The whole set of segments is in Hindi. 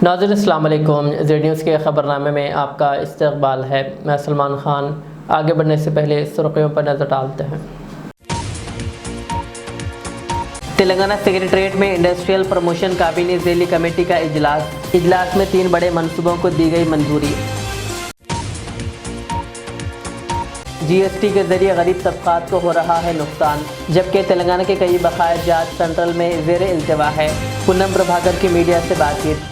नाज़रीन अस्सलाम वालेकुम। ज़ेड न्यूज़ के ख़बरनामे में आपका इस्तकबाल है। मैं सलमान ख़ान। आगे बढ़ने से पहले सुर्खियों पर नज़र डालते हैं। तेलंगाना सेक्रेटरीट में इंडस्ट्रियल प्रमोशन काबीना ज़ैली कमेटी का इजलास में 3 बड़े मंसूबों को दी गई मंजूरी। GST के जरिए गरीब तबकात को हो रहा है नुकसान, जबकि तेलंगाना के कई बकाया जात सेंट्रल में ज़ेर इल्तिवा है। पूनम प्रभाकर की मीडिया से बातचीत।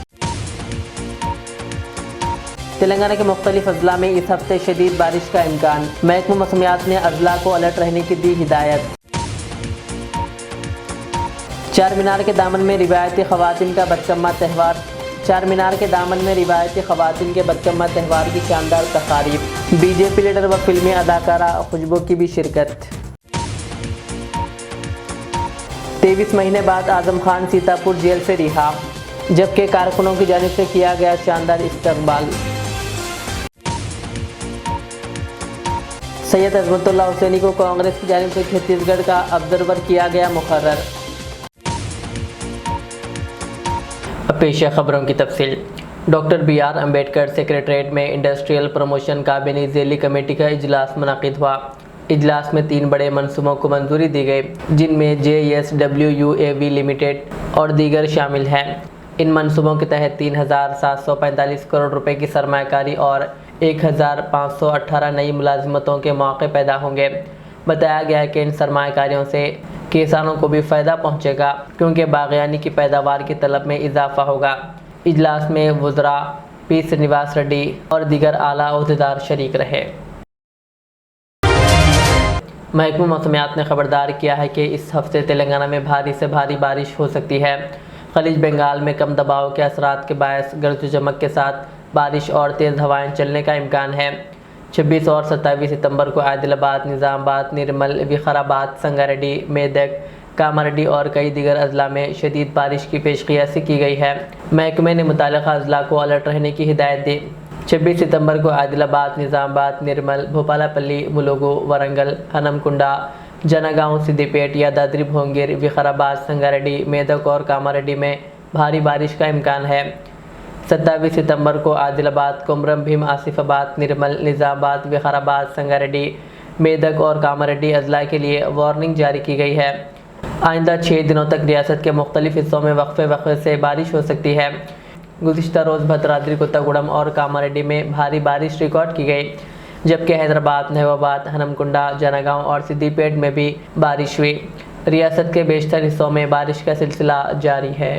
तेलंगाना के मुख्तलिफ अजला में इस हफ्ते शदीद बारिश का इम्कान। महकमा मौसमियात ने अजला को अलर्ट रहने की दी हिदायत। चार मीनार के दामन में रिवायती ख़वातीन का बदकम्मा त्यौहार। चार मीनार के दामन में रिवायती ख़वातीन के बदकम्मा त्यौहार की शानदार तकारीब। BJP लीडर व फिल्मी अदाकारा खुशबू की भी शिरकत। 23 महीने बाद आजम खान सीतापुर जेल से रिहा, जबकि कारकुनों की जानिब से किया गया शानदार इस्तकबाल। सैयद अजमतुल्लाह हुसैनी को कांग्रेस की जानिब से छत्तीसगढ़ का ऑब्जर्वर किया गया मुकर्रर। अब पेश है खबरों की तफसील। डॉक्टर BR अम्बेडकर सेक्रेटरीट में इंडस्ट्रियल प्रमोशन काबीना ज़ैली कमेटी का इजलास मुनक़िद हुआ। इजलास में 3 बड़े मंसूबों को मंजूरी दी गई, जिनमें JSWUAV लिमिटेड और दीगर शामिल हैं। इन मंसूबों के तहत 3,745 करोड़ रुपए की सरमायाकारी और 1,518 नई मुलाजिमतों के मौके पैदा होंगे। बताया गया है कि इन सरमायाकारियों से किसानों को भी फ़ायदा पहुंचेगा, क्योंकि बागयानी की पैदावार की तलब में इजाफा होगा। इजलास में वज़रा P श्रीनिवास रेड्डी और दीगर आला ओहदेदार शरीक रहे। महकमा मौसमियात ने खबरदार किया है कि इस हफ्ते तेलंगाना में भारी से भारी बारिश हो सकती है। खलीज बंगाल में कम दबाव के असरात के बायस गरज चमक के साथ बारिश और तेज़ हवाएं चलने का इम्कान है। 26 और 27 सितंबर को आदिलाबाद, निज़ामाबाद, निर्मल, विकाराबाद, संगारेड्डी, मेदक, कामारेड्डी और कई दीगर अजला में शदीद बारिश की पेशकयासी की गई है। महकमे ने मुतालिका अजला को अलर्ट रहने की हिदायत दी। 26 सितंबर को आदिलाबाद, निज़ामाबाद, निर्मल, भोपालापल्ली, मुलुगु, वरंगल, हनमकुंडा, जनगांव, सिद्दीपेट, यादाद्री भोंगिर, विकाराबाद, संगारेड्डी, मेदक और कामारेड्डी में भारी बारिश का इम्कान है। 27 सितंबर को आदिलाबाद, कुमरम भीम, आसिफाबाद, निर्मल, निज़ामाबाद, विकाराबाद, संगारेड्डी, मेदक और कामारेड्डी अजला के लिए वार्निंग जारी की गई है। आइंदा 6 दिनों तक रियासत के मुख्तलिफ हिस्सों में वक्फे से बारिश हो सकती है। गुज़िश्ता रोज़ भद्राद्री, कोत्तागुड़म और कामारेड्डी में भारी बारिश रिकॉर्ड की गई, जबकि हैदराबाद, महबूबाबाद, हनमकुंडा, जनगांव और सिद्दीपेट में भी बारिश हुई। रियासत के बेशतर हिस्सों में बारिश का सिलसिला जारी है।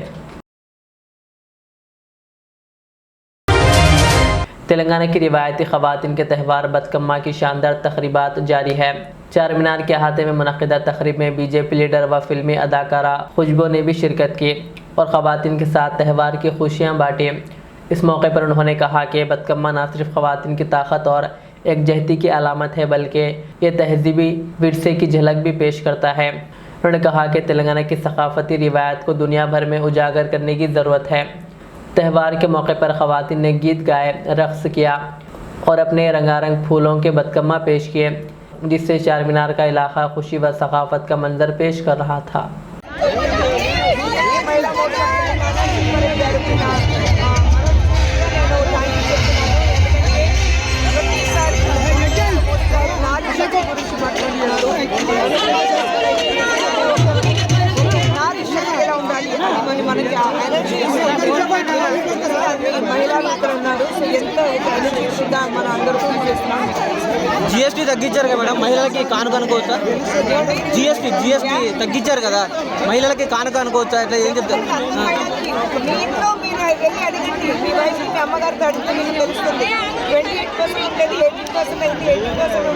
तेलंगाना की रिवायती ख़वातीन के त्यौहार बदकम्मा की शानदार तकरीबात जारी है। चार मीनार के अहाते में मुनक़िदा तकरीब में BJP लीडर व फिल्मी अदाकारा खुशबू ने भी शिरकत की और ख़वातीन के साथ त्यौहार की खुशियाँ बाँटी। इस मौके पर उन्होंने कहा कि बदकम्मा न सिर्फ ख़वातीन की ताकत और एकजहती की अलामत है, बल्कि ये तहज़ीबी विरसे की झलक भी पेश करता है। उन्होंने कहा कि तेलंगाना की सकाफ़ती रिवायत को दुनिया भर में उजागर करने की ज़रूरत है। त्यौहार के मौके पर ख़वातीन ने गीत गाए, रक़्स किया और अपने रंगारंग फूलों के बदकम्मा पेश किए, जिससे चार मीनार का इलाका खुशी व सकाफ़त का मंजर पेश कर रहा था। GST తగ్గించారు కదా మేడం, మహిళలకి కానుక అనుకోవచ్చా? GST తగ్గించారు కదా, మహిళలకి కానుక అనుకోవచ్చా? ఇట్లా ఏం చెప్తారు? మీ ఇంట్లో మీరు వెళ్ళి అడిగింది, మీ వయసు మీ అమ్మగారితో అడిగితే మీకు తెలుస్తుంది. 28% ఉండేది 18% అయింది,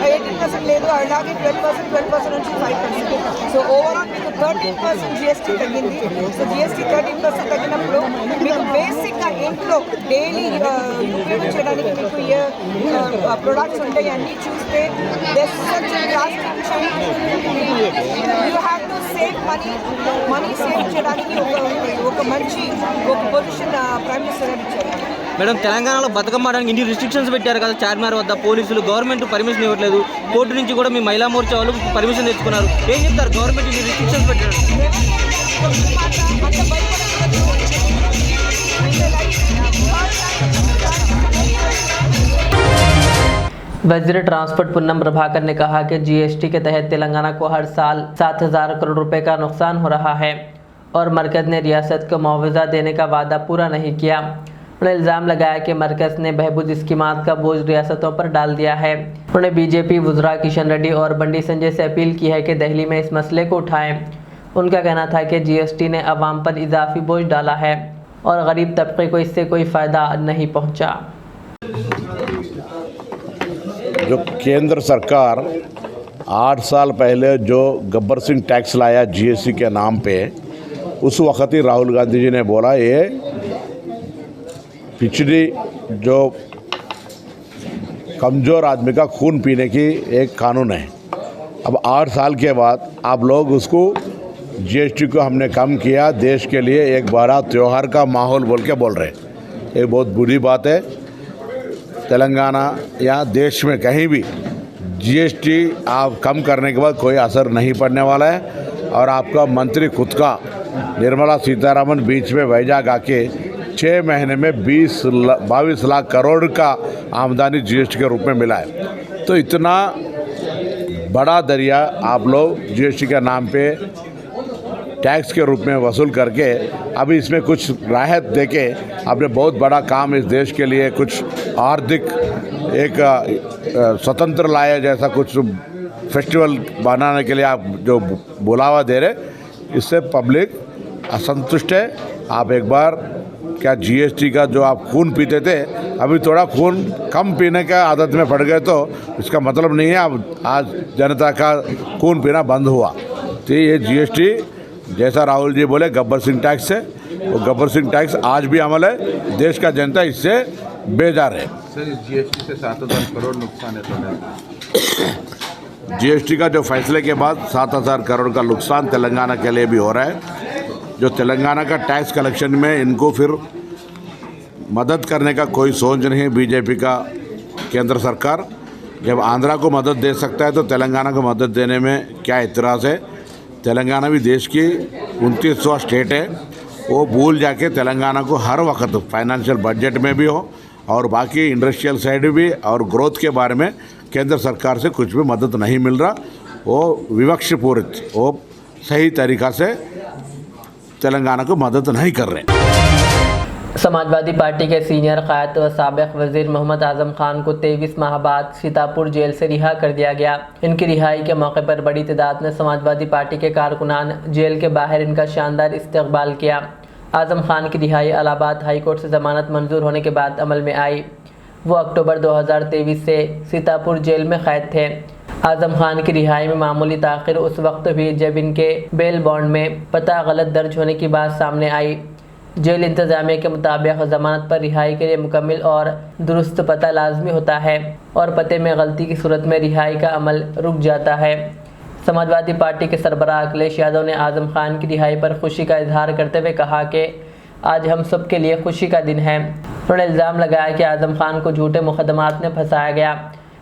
18% లేదు, అలాగే 12% నుంచి 5%. సో ఓవరాల్ మీకు 13% GST తగ్గింది. సో GST 13% తగ్గినప్పుడు మీకు బేసిక్గా ఇంట్లో డైలీ ఉపయోగించడానికి మీకు ఏ ప్రొడక్ట్స్ ఉంటాయి అన్నీ చూస్తే you have to save money save చేయడానికి ఒక మంచి పొజిషన్ ప్రైమ్ మినిస్టర్ గారు ఇచ్చారు. మేడం, తెలంగాణలో బతుకమ్మ ఆడడానికి ఇన్ని రిస్ట్రిక్షన్స్ పెట్టారు కదా, చార్మినార్ వద్ద పోలీసులు, గవర్నమెంట్ పర్మిషన్ ఇవ్వట్లేదు. కోర్టు నుంచి కూడా మీ మహిళా మోర్చా వాళ్ళు పర్మిషన్ తెచ్చుకున్నారు. ఏం చెప్తారు గవర్నమెంట్ ఇన్ని రిస్ట్రిక్షన్స్ పెట్టారు? वजीर ट्रांसपोर्ट पूनम प्रभाकर ने कहा कि जीएसटी के तहत तेलंगाना को हर साल 7,000 करोड़ रुपए का नुकसान हो रहा है और मरकज़ ने रियासत को मुआवजा देने का वादा पूरा नहीं किया। उन्होंने इल्ज़ाम लगाया कि मरकज़ ने बहबूद स्कीमात का बोझ रियासतों पर डाल दिया है। उन्होंने बीजेपी वज़रा किशन रेड्डी और बंडी संजय से अपील की है कि दिल्ली में इस मसले को उठाएं। उनका कहना था कि जीएसटी ने अवाम पर इजाफी बोझ डाला है और गरीब तबके को इससे कोई फ़ायदा नहीं पहुंचा। जो केंद्र सरकार 8 साल पहले जो गब्बर सिंह टैक्स लाया जीएसटी के नाम पे, उस वक़्त ही राहुल गांधी जी ने बोला ये पिछड़ी जो कमज़ोर आदमी का खून पीने की एक कानून है। अब 8 साल के बाद आप लोग उसको जीएसटी को हमने कम किया, देश के लिए एक बड़ा त्यौहार का माहौल बोल के बोल रहे हैं। ये बहुत बुरी बात है। तेलंगाना या देश में कहीं भी जीएसटी आप कम करने के बाद कोई असर नहीं पड़ने वाला है। और आपका मंत्री खुद का निर्मला सीतारमण बीच में वैजाग आके 6 महीने में 22 लाख करोड़ का आमदनी जीएसटी के रूप में मिला है। तो इतना बड़ा दरिया आप लोग जीएसटी के नाम पे टैक्स के रूप में वसूल करके अभी इसमें कुछ राहत देके आपने बहुत बड़ा काम इस देश के लिए कुछ आर्थिक एक स्वतंत्र लाया जैसा कुछ फेस्टिवल बनाने के लिए आप जो बुलावा दे रहे, इससे पब्लिक असंतुष्ट है। आप एक बार क्या जीएसटी का जो आप खून पीते थे, अभी थोड़ा खून कम पीने का आदत में पड़ गए तो इसका मतलब नहीं है अब आज जनता का खून पीना बंद हुआ। तो ये जीएसटी जैसा राहुल जी बोले गब्बर सिंह टैक्स है, वो गब्बर सिंह टैक्स आज भी अमल है। देश का जनता इससे बेजार है। सर, इस जीएसटी से 7,000 करोड़ नुकसान है। जीएसटी का जो फैसले के बाद 7,000 करोड़ का नुकसान तेलंगाना के लिए भी हो रहा है। जो तेलंगाना का टैक्स कलेक्शन में इनको फिर मदद करने का कोई सोच नहीं है बीजेपी का केंद्र सरकार। जब आंध्रा को मदद दे सकता है तो तेलंगाना को मदद देने में क्या इतराज़ है। तेलंगाना भी देश की 29वां स्टेट है। वो भूल जाके तेलंगाना को हर वक्त फाइनेंशियल बजट में भी हो और बाकी इंडस्ट्रियल साइड भी और ग्रोथ के बारे में केंद्र सरकार से कुछ भी मदद नहीं मिल रहा। वो विवक्षपूरित वो सही तरीक़ा से तेलंगाना को मदद नहीं कर रहे। समाजवादी पार्टी के सीनियर क़ायद व साबिक़ वज़ीर मोहम्मद आज़म खान को 23 माह बाद सीतापुर जेल से रिहा कर दिया गया। इनकी रिहाई के मौके पर बड़ी तादाद में समाजवादी पार्टी के कारकुनान जेल के बाहर इनका शानदार इस्तकबाल किया। आज़म खान की रिहाई इलाहाबाद हाई कोर्ट से ज़मानत मंजूर होने के बाद अमल में आई। वो अक्टूबर 2023 से सीतापुर जेल में क़ैद थे। आज़म खान की रिहाई में मामूली ताख़िर उस वक्त हुई जब इनके बेल बॉन्ड में पता गलत दर्ज होने की बात सामने आई। जेल इंतज़ामिया के मुताबिक ज़मानत पर रिहाई के लिए मुकम्मल और दुरुस्त पता लाजमी होता है और पते में गलती की सूरत में रिहाई का अमल रुक जाता है। समाजवादी पार्टी के सरबराह अखिलेश यादव ने आज़म खान की रिहाई पर खुशी का इजहार करते हुए कहा कि आज हम सब के लिए खुशी का दिन है। उन्होंने इल्ज़ाम लगाया कि आज़म खान को झूठे मुकदमात में फंसाया गया।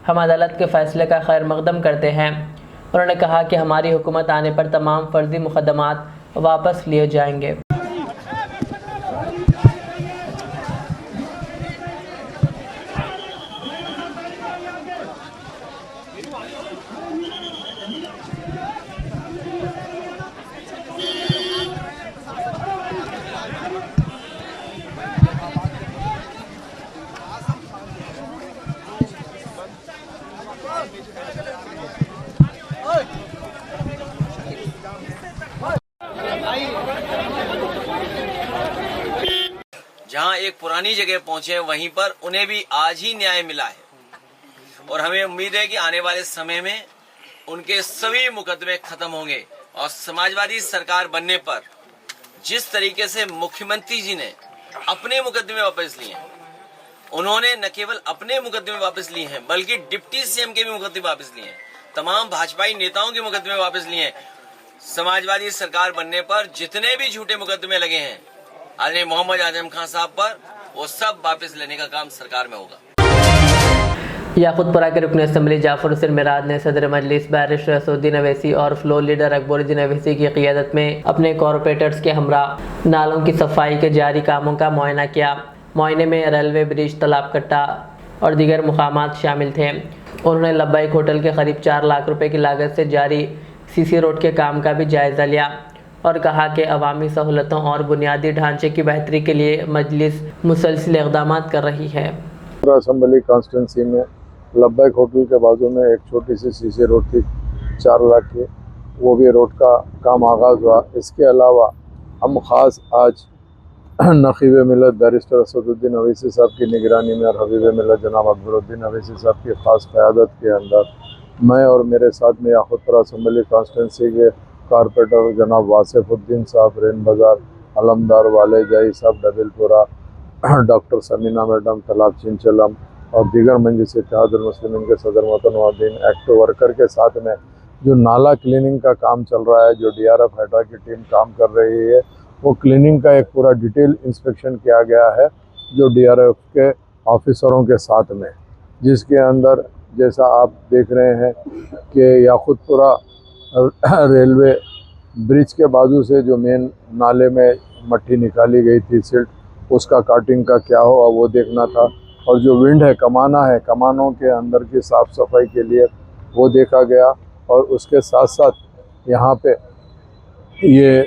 हम अदालत के फ़ैसले का खैर मकदम करते हैं। उन्होंने कहा कि हमारी हुकूमत आने पर तमाम फर्जी मुकदमात वापस लिए जाएंगे। जहां एक पुरानी जगह पहुंचे वहीं पर उन्हें भी आज ही न्याय मिला है और हमें उम्मीद है कि आने वाले समय में उनके सभी मुकदमे खत्म होंगे। और समाजवादी सरकार बनने पर जिस तरीके से मुख्यमंत्री जी ने अपने मुकदमे वापस लिए हैं, उन्होंने न केवल अपने मुकदमे वापस लिए हैं बल्कि डिप्टी सीएम के भी मुकदमे वापस लिए हैं, तमाम भाजपाई नेताओं के मुकदमे वापस लिए हैं। समाजवादी सरकार बनने पर जितने भी झूठे मुकदमे लगे हैं आदरणीय मोहम्मद आजम खान साहब पर, वो सब वापस लेने का काम सरकार में होगा। याकूतपुरा के रुकन असम्बली जाफर हुसैन मिराज ने सदर मजलिस बैरिस्टर असदुद्दीन अवैसी और फ्लोर लीडर अकबरुद्दीन अवैसी की क़ियादत में अपने कॉरपोरेटर्स के हमरा नालों की सफाई के जारी कामों का मुआयना किया। मुआयने में रेलवे ब्रिज, तालाब कट्टा और दीगर मुकामात शामिल थे। उन्होंने लब्बाइक होटल के करीब 4 लाख रुपए की लागत से जारी सीसी रोड के काम का भी जायज़ा लिया और कहा कि अवामी सहूलतों और बुनियादी ढांचे की बेहतरी के लिए मजलिस मुसलसिल इक़दाम कर रही है। असम्बली कॉन्स्टिट्यूंसी में लब्बाइक होटल के बाजू में एक छोटी सी सीसी रोड थी 4 लाख की, वो भी रोड का काम आगाज़ हुआ। इसके अलावा हम ख़ास आज नक़ीब मिलत बैरिस्टर असदुद्दीन अवैसी साहब की निगरानी में और हबीब मिलत जनाब अकबरुद्दीन अवैसी साहब की ख़ास क़यादत के अंदर मैं और मेरे साथ में याकूतपुरा असम्बली कॉन्स्टिट्यूंसी के कारपोरेटर जनाब वासिफुद्दीन साहब, रेन बाज़ार अलमदार वाले जाई साहब, डबिलपुरा डॉक्टर समीना मैडम, तालाब चिंचलम और दीगर मंजिस इत्तेहादुल मुस्लिमीन के सदर मोहतरम एक्ट वर्कर के साथ में जो नाला क्लीनिंग का काम चल रहा है, जो DRF हाइड्रा की टीम काम कर रही है, वो क्लीनिंग का एक पूरा डिटेल इंस्पेक्शन किया गया है जो DRF के ऑफिसरों के साथ में, जिसके अंदर जैसा आप देख रहे हैं कि याकूतपुरा रेलवे ब्रिज के बाजू से जो मेन नाले में मट्टी निकाली गई थी सिल्ट, उसका काटिंग का क्या हुआ वो देखना था। और जो विंड है, कमाना है, कमानों के अंदर की साफ़ सफाई के लिए वो देखा गया। और उसके साथ साथ यहाँ पे ये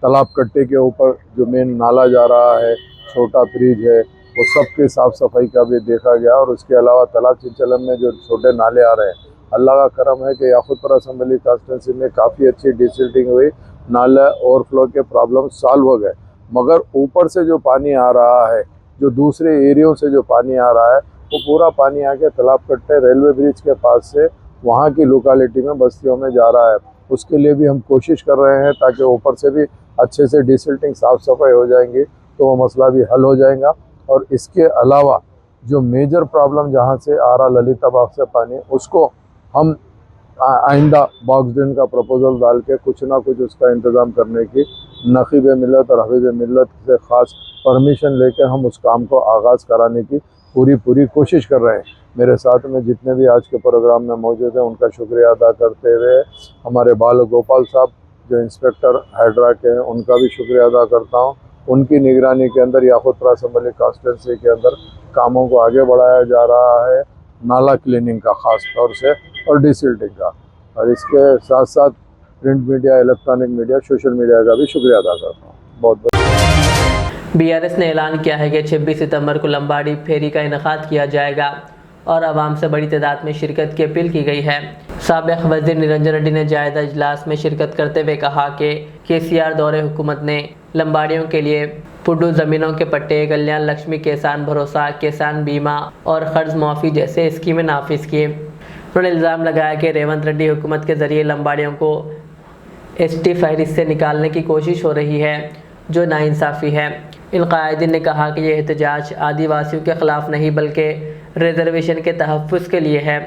तालाब कट्टे के ऊपर जो मेन नाला जा रहा है, छोटा ब्रिज है, वो सब की साफ़ सफाई का भी देखा गया। और उसके अलावा तालाब चिंचलम में जो छोटे नाले आ रहे हैं, अल्लाह का करम है कि याकूतपुरा असम्बली कॉन्स्टिट्यूंसी में काफ़ी अच्छी डिसिल्टिंग हुई, नाला ओवरफ्लो के प्रॉब्लम सॉल्व हो गए। मगर ऊपर से जो पानी आ रहा है, जो दूसरे एरियो से जो पानी आ रहा है, वो पूरा पानी आके तालाब कट्टे रेलवे ब्रिज के पास से वहाँ की लोकेलिटी में बस्तियों में जा रहा है। उसके लिए भी हम कोशिश कर रहे हैं ताकि ऊपर से भी अच्छे से डिसिल्टिंग साफ़ सफाई हो जाएंगी तो वो मसला भी हल हो जाएगा। और इसके अलावा जो मेजर प्रॉब्लम जहाँ से आ रहा ललिता बाग से पानी, उसको हम आइंदा बॉक्स ड्रेन का प्रपोजल डाल के कुछ ना कुछ उसका इंतज़ाम करने की नक़ीब मिलत और हबीब मिलत से ख़ास परमिशन लेके हम उस काम को आगाज़ कराने की पूरी कोशिश कर रहे हैं। मेरे साथ में जितने भी आज के प्रोग्राम में मौजूद हैं उनका शुक्रिया अदा करते हुए हमारे बाल गोपाल साहब जो इंस्पेक्टर हाइड्रा के हैं, उनका भी शुक्रिया अदा करता हूं। उनकी निगरानी के अंदर याकूतपुरा असम्बली कॉन्स्टिट्यूंसी के अंदर कामों को आगे बढ़ाया जा रहा है, नाला क्लीनिंग का ख़ास तौर से और डिसिल्टिंग का। और इसके साथ साथ print media, electronic media, social media का भी शुक्रिया अदा करता हूँ। बहुत बहुत BRS ने ऐलान किया है कि 26 सितंबर को लंबाड़ी फेरी का इनेकाद किया जाएगा और आवाम से बड़ी तादाद में शिरकत की अपील की गई है। साबिक़ वज़ीर निरंजन रेड्डी ने जायज़ा इजलास में शिरकत करते हुए कहा कि KCR दौरे हुकूमत ने लंबाड़ियों के लिए पुडू ज़मीनों के पट्टे, कल्याण लक्ष्मी किसान भरोसा, किसान बीमा और कर्ज मुआफ़ी जैसे स्कीमें नाफिज की। उन्होंने इल्ज़ाम लगाया कि रेवंत रेड्डी हुकूमत के ज़रिए लंबाड़ियों को ST फहरिस्त से निकालने की कोशिश हो रही है, जो नाइंसाफ़ी है। इन कायदीन ने कहा कि यह एहतजाज आदिवासियों के ख़िलाफ़ नहीं बल्कि रिजर्वेशन के तहफ़्फ़ुज़ के लिए है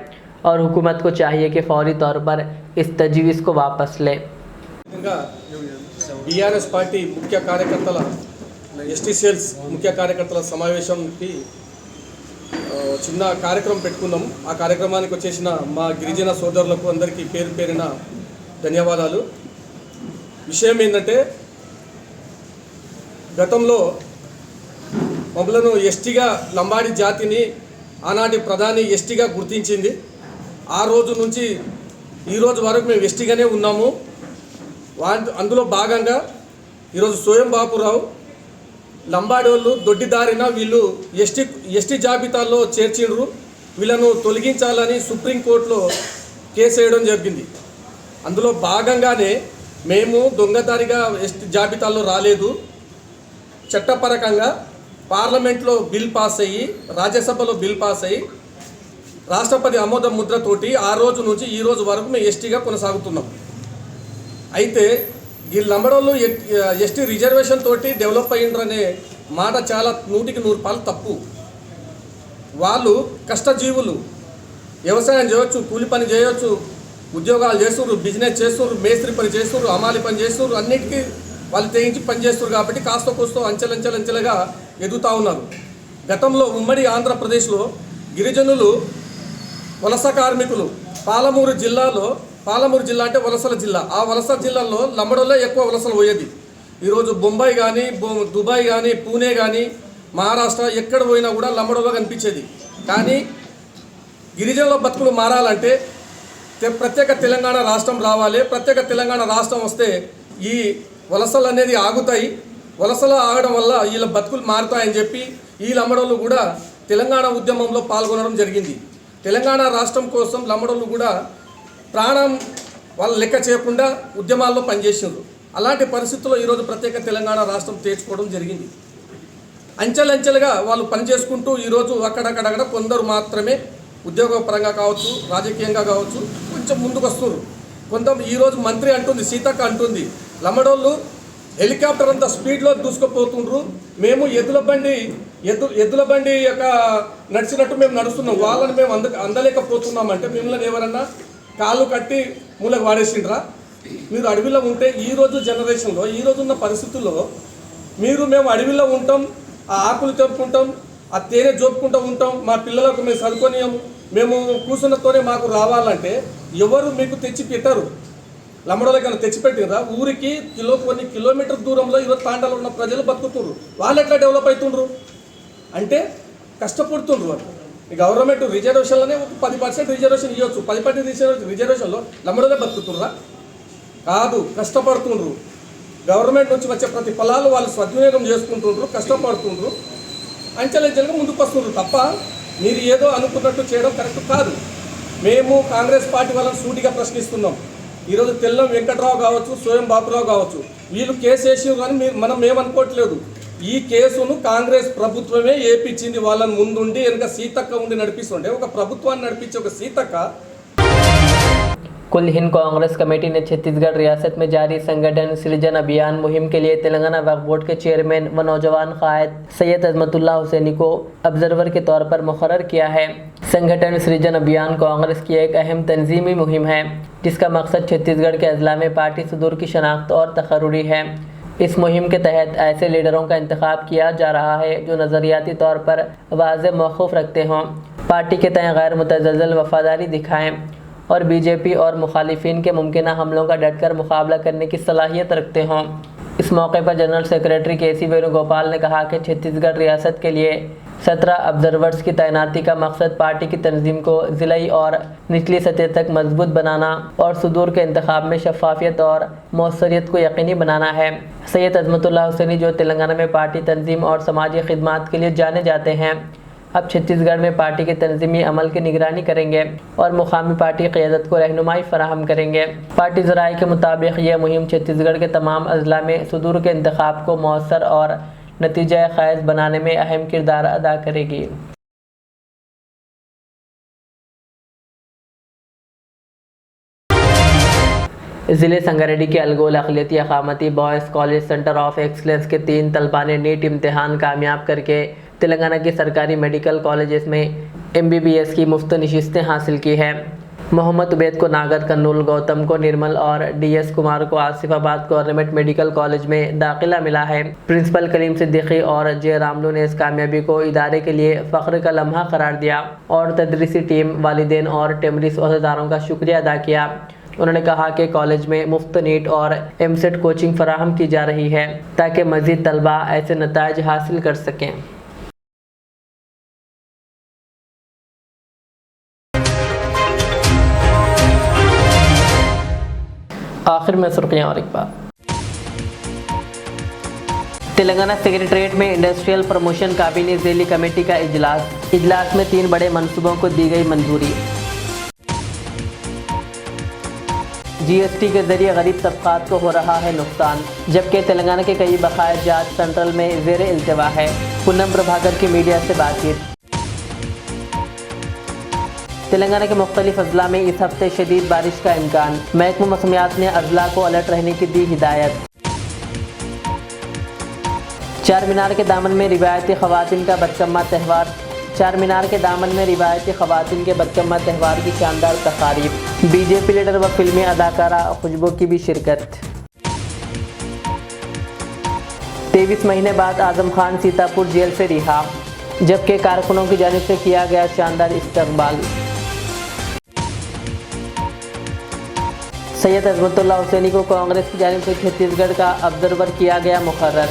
और हुकूमत को चाहिए कि फ़ौरी तौर पर इस तजवीज़ को वापस ले। BRS పార్టీ ముఖ్య కార్యకర్తల ST సెల్స్ ముఖ్య కార్యకర్తల సమావేశంకి చిన్న కార్యక్రమం పెట్టుకున్నాం। ఆ కార్యక్రమానికి వచ్చేసిన మా గిరిజన సోదరులకు అందరికీ పేరు పేరున ధన్యవాదాలు। విషయం ఏంటంటే గతంలో మమ్మలను ఎస్టీగా లంబాడి జాతిని ఆనాటి ప్రధాని ఎస్టీగా గుర్తించింది। ఆ రోజు నుంచి ఈ రోజు వరకు మేము ఎస్టీగానే ఉన్నాము। అందులో భాగంగా ఈరోజు స్వయం బాపురావు లంబాడి వాళ్ళు దొడ్డిదారిన వీళ్ళు ఎస్టీ జాబితాలో చేర్చిండ్రు, వీళ్ళను తొలగించాలని సుప్రీంకోర్టులో కేసు వేయడం జరిగింది। అందులో భాగంగానే మేము దొంగదారిగా ఎస్టీ జాబితాలో రాలేదు, చట్టపరంగా పార్లమెంట్లో బిల్ పాస్ అయ్యి రాజ్యసభలో బిల్ పాస్ అయ్యి రాష్ట్రపతి ఆమోద ముద్రతోటి ఆ రోజు నుంచి ఈ రోజు వరకు మేము ఎస్టీగా కొనసాగుతున్నాం। అయితే ఈ లంబడోళ్ళు ఎస్టీ రిజర్వేషన్ తోటి డెవలప్ అయ్యిండ్రనే మాట చాలా 100% తప్పు। వాళ్ళు కష్టజీవులు, వ్యవసాయం చేయొచ్చు, కూలి పని చేయొచ్చు, ఉద్యోగాలు చేస్తున్నారు, బిజినెస్ చేస్తున్నారు, మేస్త్రి పని చేస్తున్నారు, అమాలి పని చేస్తున్నారు, అన్నిటికీ వాళ్ళు తెగించి పనిచేస్తున్నారు కాబట్టి కాస్త కోస్తో అంచెలంచెలుగా ఎదుగుతూ ఉన్నారు। గతంలో ఉమ్మడి ఆంధ్రప్రదేశ్లో గిరిజనులు వలస కార్మికులు పాలమూరు జిల్లా అంటే వలసల జిల్లా, ఆ వలస జిల్లాలో లంబడోళ్ళే ఎక్కువ వలసలు పోయేది। ఈరోజు బొంబాయి కానీ, దుబాయ్ కానీ, పూణే కానీ, మహారాష్ట్ర ఎక్కడ పోయినా కూడా లంబడోళ్ళ కనిపించేది। కానీ గిరిజనుల బతుకులు మారాలంటే ప్రత్యేక తెలంగాణ రాష్ట్రం రావాలి. ప్రత్యేక తెలంగాణ రాష్ట్రం వస్తే ఈ వలసలు అనేది ఆగుతాయి. వలసలు ఆగడం వల్ల వీళ్ళ బతుకులు మారుతాయని చెప్పి ఈ లంబడోళ్ళు కూడా తెలంగాణ ఉద్యమంలో పాల్గొనడం జరిగింది. తెలంగాణ రాష్ట్రం కోసం లంబడోళ్ళు కూడా ప్రాణం వాళ్ళు లెక్క చేయకుండా ఉద్యమాల్లో పనిచేసారు. అలాంటి పరిస్థితుల్లో ఈరోజు ప్రత్యేక తెలంగాణ రాష్ట్రం తెచ్చుకోవడం జరిగింది. అంచెలంచెలుగా వాళ్ళు పనిచేసుకుంటూ ఈరోజు అక్కడక్కడ కొందరు మాత్రమే ఉద్యోగపరంగా కావచ్చు, రాజకీయంగా కావచ్చు కొంచెం ముందుకు వస్తున్నారు. ఈరోజు మంత్రి అంటుంది, సీతక్క అంటుంది, లంబడోళ్ళు హెలికాప్టర్ అంతా స్పీడ్లో దూసుకుపోతుండ్రు, మేము ఎద్దుల బండి యొక్క నడిచినట్టు మేము నడుస్తున్నాం, వాళ్ళని మేము అందలేకపోతున్నామంటే మిమ్మల్ని ఎవరన్నా కాళ్ళు కట్టి మూలకు వాడేసిండ్రా? మీరు అడవిలో ఉంటే ఈరోజు జనరేషన్లో ఈరోజున్న పరిస్థితుల్లో మేము అడవిలో ఉంటాం, ఆ ఆకులు తెప్పుకుంటాం, ఆ తేనె జోపుకుంటూ ఉంటాం, మా పిల్లలకు మేము చదువుకోనియము, మేము కూర్చున్నతోనే మాకు రావాలంటే ఎవరు మీకు తెచ్చి పెట్టరు? లంబడోళ్ళకైనా తెచ్చిపెట్టినరా? ఊరికి కొన్ని కిలోమీటర్ దూరంలో ఈరోజు తాండాలో ఉన్న ప్రజలు బతుకుతుండ్రు. వాళ్ళు ఎట్లా డెవలప్ అవుతుండ్రు అంటే కష్టపడుతుండ్రు. వాళ్ళు ఈ గవర్నమెంట్ రిజర్వేషన్లోనే 10% రిజర్వేషన్ ఇవ్వచ్చు, 10% రిజర్వేషన్లో లంబడోళ్ళే బతుకుతుండ్రా? కాదు, కష్టపడుతుండ్రు. గవర్నమెంట్ నుంచి వచ్చే ప్రతి ఫలాలు వాళ్ళు సద్వినియోగం చేసుకుంటుండ్రు, కష్టపడుతుండ్రు, అంచెలంచెలుగా ముందుకు వస్తుండ్రు తప్ప మీరు ఏదో అనుకున్నట్టు చేయడం కరెక్ట్ కాదు. మేము కాంగ్రెస్ పార్టీ వాళ్ళని సూటిగా ప్రశ్నిస్తున్నాం. ఈరోజు తెల్లం వెంకట్రావు కావచ్చు, సోయం బాపురావు కావచ్చు, వీళ్ళు కేసు వేసి కానీ మనం ఏమనుకోవట్లేదు. ఈ కేసును కాంగ్రెస్ ప్రభుత్వమే ఏపించింది. వాళ్ళని ముందుండి వెనక సీతక్క ఉండి నడిపిస్తుండే ఒక ప్రభుత్వాన్ని నడిపించే ఒక సీతక్క. कुल हिंद कांग्रेस कमेटी ने छत्तीसगढ़ रियासत में जारी संगठन सृजन अभियान मुहिम के लिए तेलंगाना वक्फ बोर्ड के चेयरमैन व नौजवान कायद सैयद अजमतुल्लाह हुसैनी को ऑब्जर्वर के तौर पर मुकर्रर किया है। संगठन सृजन अभियान कांग्रेस की एक अहम तंजीमी मुहिम है जिसका मकसद छत्तीसगढ़ के अजला में पार्टी सदूर की शनाख्त और तकर्रुरी है। इस मुहिम के तहत ऐसे लीडरों का इंतखाब किया जा रहा है जो नज़रियाती तौर पर वाज़ेह मौक़ूफ़ रखते हों, पार्टी के तय गैर मुतज़ल्ज़ल वफ़ादारी दिखाएँ और बीजेपी और मुखालिफिन के मुमकिना हमलों का डटकर मुकाबला करने की सलाहियत रखते हों। इस मौके पर जनरल सेक्रेटरी के.सी. वेणुगोपाल ने कहा कि छत्तीसगढ़ रियासत के लिए 17 ऑब्जर्वर्स की तैनाती का मकसद पार्टी की तंजीम को ज़िलाई और निचली सतह तक मजबूत बनाना और सुदूर के इंतखाब में शफाफियत और मौसरियत को यकीनी बनाना है। सैयद अजमतुल्लाह हुसैनी जो तेलंगाना में पार्टी तंजीम और समाजी खिदमात के लिए जाने जाते हैं, अब छत्तीसगढ़ में पार्टी के तंजीमी अमल की निगरानी करेंगे और मुकामी पार्टी क़यादत को रहनुमाई फराहम करेंगे। पार्टी ज़राए के मुताबिक यह मुहिम छत्तीसगढ़ के तमाम अजला में सुदूर के इंतखाब को मौसर और नतीजा ख़ैज़ बनाने में अहम किरदार अदा करेगी। ज़िले संगारेड्डी के अलगोल अक़लियती अक़ामती boys college centre of excellence के 3 तलबा ने नीट इम्तिहान कामयाब करके तेलंगाना के सरकारी मेडिकल कॉलेजेस में MBBS की मुफ्त नशिस्तें हासिल की है। मोहम्मद उबैद को नागर कन्नूल, गौतम को निर्मल और DS कुमार को आसिफाबाद गवर्नमेंट मेडिकल कॉलेज में दाखिला मिला है। प्रिंसिपल कलीम सिद्दीकी और जे रामलू ने इस कामयाबी को इदारे के लिए फ़ख्र का लम्हा करार दिया और तदरीसी टीम, वालिदैन और टेमरिस अहदेदारों का शुक्रिया अदा किया। उन्होंने कहा कि कॉलेज में मुफ्त नीट और MSET कोचिंग फराहम की जा रही है ताकि मज़ीद तलबा ऐसे नताइज हासिल कर सकें। आखिर में सुर्खियां और एक बार। तेलंगाना सेक्रेटरीट में इंडस्ट्रियल प्रमोशन काबीना ज़ैली कमेटी का इजलास में 3 बड़े मंसूबों को दी गई मंजूरी। GST के जरिए गरीब तबकात को हो रहा है नुकसान, जबकि तेलंगाना के कई बकाया जात सेंट्रल में ज़ेर इल्तिवा है। पूनम प्रभाकर की मीडिया से बातचीत। तेलंगाना के मुख्तलिफ अजला में इस हफ्ते शदीद बारिश का इम्कान, महकमा मौसमियात ने अजला को अलर्ट रहने की दी हिदायत। चार मीनार के दामन में रिवायती ख़वातीन का बदकम्मा त्यौहार। चार मीनार के दामन में रिवायती ख़वातीन के बदकम्मा त्यौहार की शानदार तकारीब। बीजेपी लीडर व फिल्मी अदाकारा खुशबू की भी शिरकत। 23 महीने बाद आज़म खान सीतापुर जेल से रिहा, जबकि कारकुनों की जानिब से किया गया शानदार इस्तकबाल। सैयद अजमतुल्लाह हुसैनी को कांग्रेस की जानिब से छत्तीसगढ़ का ऑब्जर्वर किया गया मुकर्रर।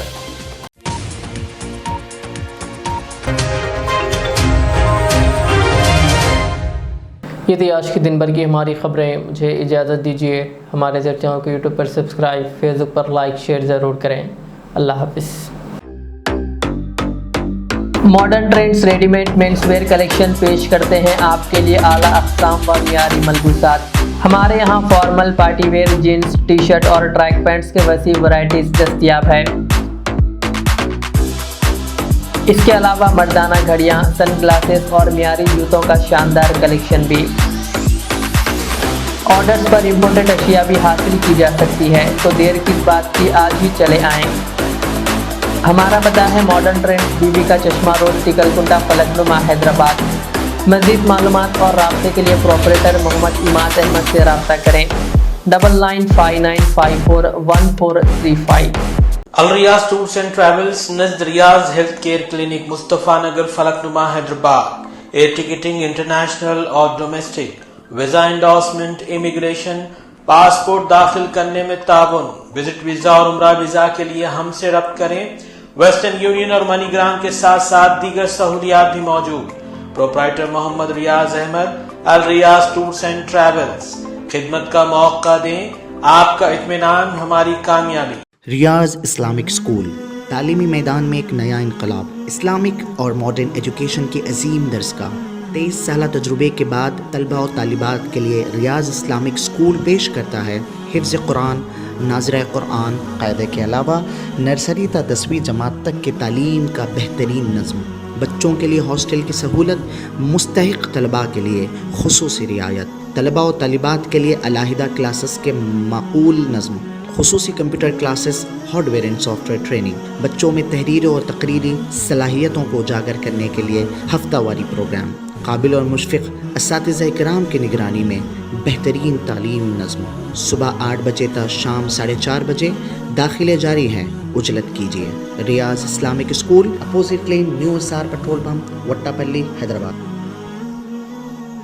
ये थी आज के दिन भर की हमारी खबरें। मुझे इजाज़त दीजिए। हमारे चैनल को यूट्यूब पर सब्सक्राइब, फेसबुक पर लाइक शेयर ज़रूर करें। अल्लाह हाफिज़। Modern trends readymade menswear collection पेश करते हैं आपके लिए आला अक़साम व मियारी मलबूसात। हमारे यहाँ formal, party wear, jeans, T shirt और ट्रैक पैंट्स के वसी वैरायटीज़ दस्तयाब है। इसके अलावा मर्दाना घड़ियाँ, सन ग्लासेस और मियारी जूतों का शानदार कलेक्शन भी। ऑर्डर्स पर इम्पोर्टेड अशिया भी हासिल की जा सकती है, तो देर किस बात की, आज ही चले आएँ। हमारा पता है मॉडर्न ट्रेंड्स, बीबी का चश्मा रोड, टिकलकुंडा, फलकनुमा, हैदराबाद। मज़ीद मालूमात और राब्ते के लिए प्रोपरेटर मोहम्मद इमाद अहमद से रब्ता करें 9959541435। Al Riyaz tours and travels, नज़द Riyaz health care clinic, Mustafa Nagar, Falaknuma, Hyderabad. Air ticketing international और domestic, visa endorsement, immigration, passport दाखिल करने में ताउन, विजिट वीज़ा और उम्रा वीज़ा के लिए हमसे रब्त करें। वेस्टर्न यूनियन और मनीग्राम के साथ साथ दीगर सहूलियात भी मौजूद। Proprietor Mohammad Riyaz Ahmed, Al Riyaz tours and travels. खिदमत का मौका दें, आपका इत्मीनान हमारी कामयाबी। रियाज इस्लामिक स्कूल, तालीमी मैदान में एक नया इनकलाब। इस्लामिक और मॉडर्न एजुकेशन की अजीम दरसगाह। 23 साल तजुर्बे के बाद तलबा और तालिबात के लिए रियाज इस्लामिक स्कूल पेश करता है हिफ्ज़ कुरान, नाज़िरा कुरान, क़ायदे के अलावा नर्सरी ता 10वीं जमात तक की तालीम का बेहतरीन नज़्म। बच्चों के लिए हॉस्टल की सहूलत, मुस्तहिक़ तलबा के लिए खुसूसी रियायत, तलबा और तालिबात के लिए अलहदा क्लासेस के माकूल नज़्म, खुसूसी computer classes, hardware and software training. बच्चों में तहरीरी और तकरीरी सलाहियतों को उजागर करने के लिए हफ्तावारी प्रोग्राम। काबिल और मुशफ़िक़ असातिज़ा इकराम की निगरानी में बेहतरीन तालीम नज़्म। सुबह 8 बजे तक शाम 4:30 बजे दाखिले जारी हैं, उजलत कीजिए। Riyaz Islamic school, opposite lane, new SR petrol pump, Vattepally, Hyderabad.